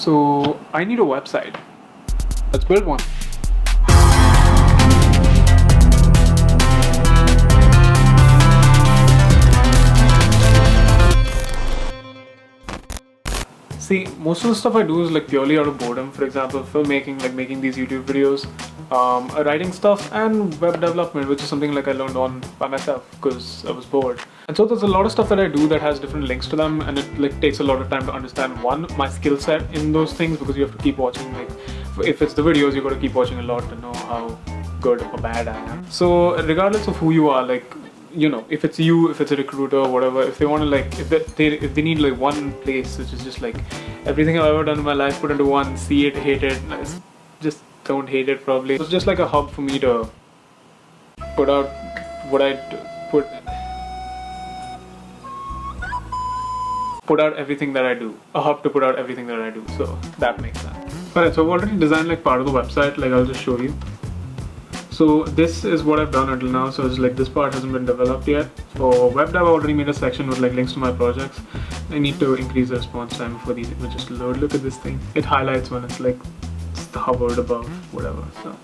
So I need a website. Let's build one. See, most of the stuff I do is like purely out of boredom. For example, filmmaking, like making these YouTube videos, writing stuff, and web development, which is something like I learned on by myself because I was bored. And so there's a lot of stuff that I do that has different links to them, and it like takes a lot of time to understand my skill set in those things, because you have to keep watching. Like if it's the videos, you got to keep watching a lot to know how good or bad I am. So regardless of who you are, like, you know, if it's you, if it's a recruiter or whatever, if they want to like, if they need like one place which is just like everything I've ever done in my life put into one, see it, hate it, just don't hate it probably. It's just like a hub for me to put out what I put out everything that I do. A hub to put out everything that I do. So that makes sense. Alright, so I've already designed like part of the website. Like I'll just show you. So this is what I've done until now. So it's like this part hasn't been developed yet. For web dev, I already made a section with like links to my projects. I need to increase the response time for these images to load. Look at this thing. It highlights when it's like hovered above, whatever. So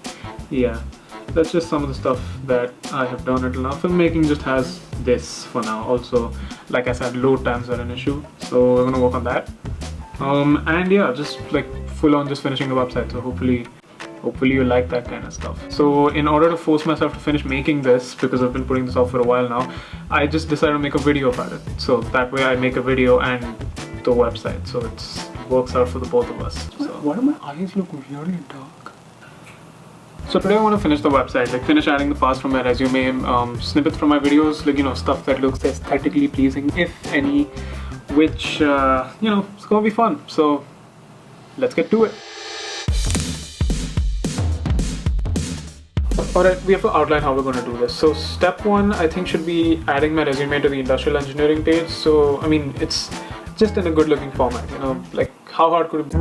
yeah, that's just some of the stuff that I have done until now. Filmmaking just has this for now. Also, like I said, load times are an issue. So we're gonna work on that. And yeah, just like full on just finishing the website. So hopefully you like that kind of stuff. So in order to force myself to finish making this, because I've been putting this off for a while now, I just decided to make a video about it. So that way I make a video and the website, so it works out for the both of us. So why do my eyes look really dark? So today I want to finish the website, like finish adding the parts from my resume, snippets from my videos, like, you know, stuff that looks aesthetically pleasing, if any, which, you know, it's gonna be fun. So let's get to it. Alright, we have to outline how we're going to do this. So step one, I think, should be adding my resume to the industrial engineering page. So, I mean, it's just in a good looking format, you know, like how hard could it be?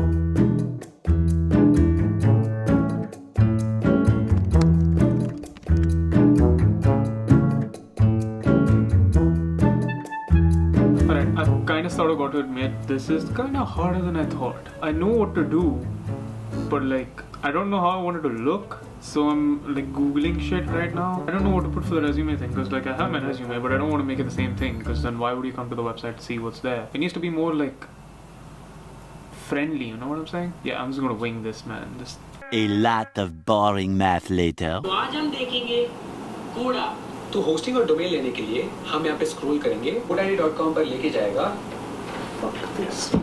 Alright, I've kind of sort of got to admit, this is kind of harder than I thought. I know what to do, but like, I don't know how I want it to look. So I'm like googling shit right now. I don't know what to put for the resume thing, because like I have my resume, but I don't want to make it the same thing, because then why would you come to the website to see what's there? It needs to be more like friendly, you know what I'm saying? Yeah, I'm just gonna wing this, man. Just a lot of boring math later. तो आज हम देखेंगे कोडा। तो hosting और domain लेने के लिए हम यहाँ पे स्क्रॉल करेंगे, kodaddy.com पर लेके जाएगा। fuck this.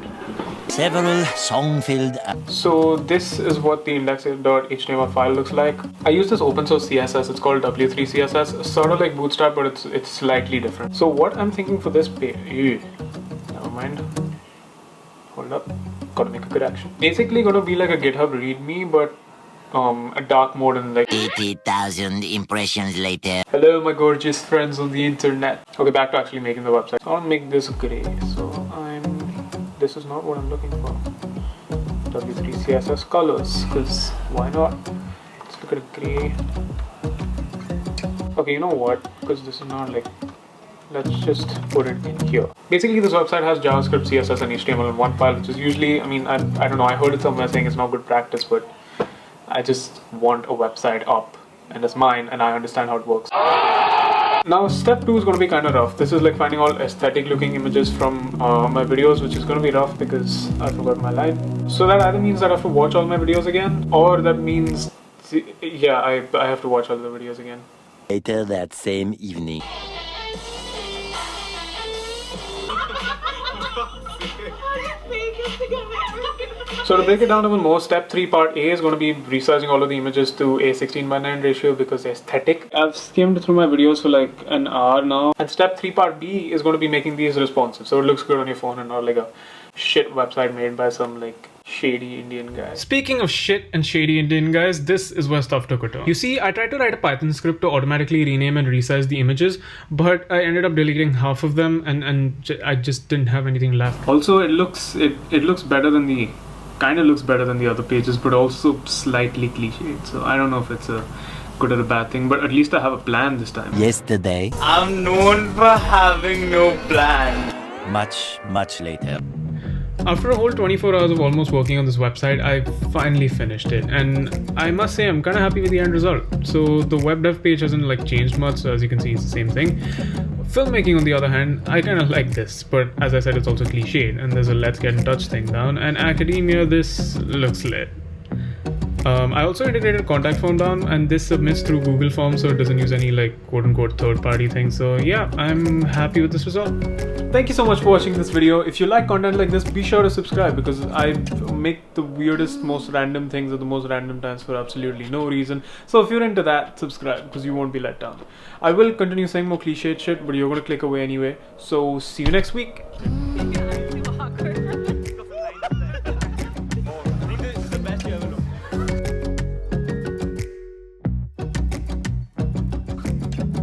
Several song-filled. So this is what the index.html file looks like. I use this open source CSS. It's called W3 CSS. Sort of like Bootstrap, but it's slightly different. So what I'm thinking for this page, never mind. Hold up, gotta make a correction. Basically, gonna be like a GitHub README, but a dark mode and like 80,000 impressions later. Hello, my gorgeous friends on the internet. Okay, back to actually making the website. So I'll make this gray. So this is not what I'm looking for. W3 CSS colors, because why not? Let's look at a gray. Okay, you know what? Because this is not like, let's just put it in here. Basically, this website has JavaScript, CSS, and HTML in one file, which is usually, I mean, I don't know, I heard it somewhere saying it's not good practice, but I just want a website up, and it's mine, and I understand how it works. Now step 2 is going to be kind of rough. This is like finding all aesthetic looking images from my videos, which is going to be rough because I forgot my line. So that either means that I have to watch all my videos again, or that means, yeah, I have to watch all the videos again. Later that same evening. So to break it down even more, step 3 part A is going to be resizing all of the images to a 16:9 ratio because they're aesthetic. I've skimmed through my videos for like an hour now. And step 3 part B is going to be making these responsive, so it looks good on your phone and not like a shit website made by some like shady Indian guy. Speaking of shit and shady Indian guys, this is where stuff took a turn. You see, I tried to write a Python script to automatically rename and resize the images, but I ended up deleting half of them and I just didn't have anything left. Also, it looks better than the kind of looks better than the other pages, but also slightly cliched. So I don't know if it's a good or a bad thing, but at least I have a plan this time. Yesterday. I'm known for having no plan. Much later. After a whole 24 hours of almost working on this website, I finally finished it, and I must say I'm kind of happy with the end result. So the web dev page hasn't like changed much, so as you can see it's the same thing. Filmmaking on the other hand, I kind of like this, but as I said, it's also cliched, and there's a let's get in touch thing down, and academia, this looks lit. I also integrated contact form down, and this submits through Google Forms, so it doesn't use any like quote-unquote third-party thing. So yeah, I'm happy with this result. Thank you so much for watching this video. If you like content like this, be sure to subscribe, because I make the weirdest, most random things at the most random times for absolutely no reason. So if you're into that, subscribe, because you won't be let down. I will continue saying more cliched shit, but you're going to click away anyway. So see you next week.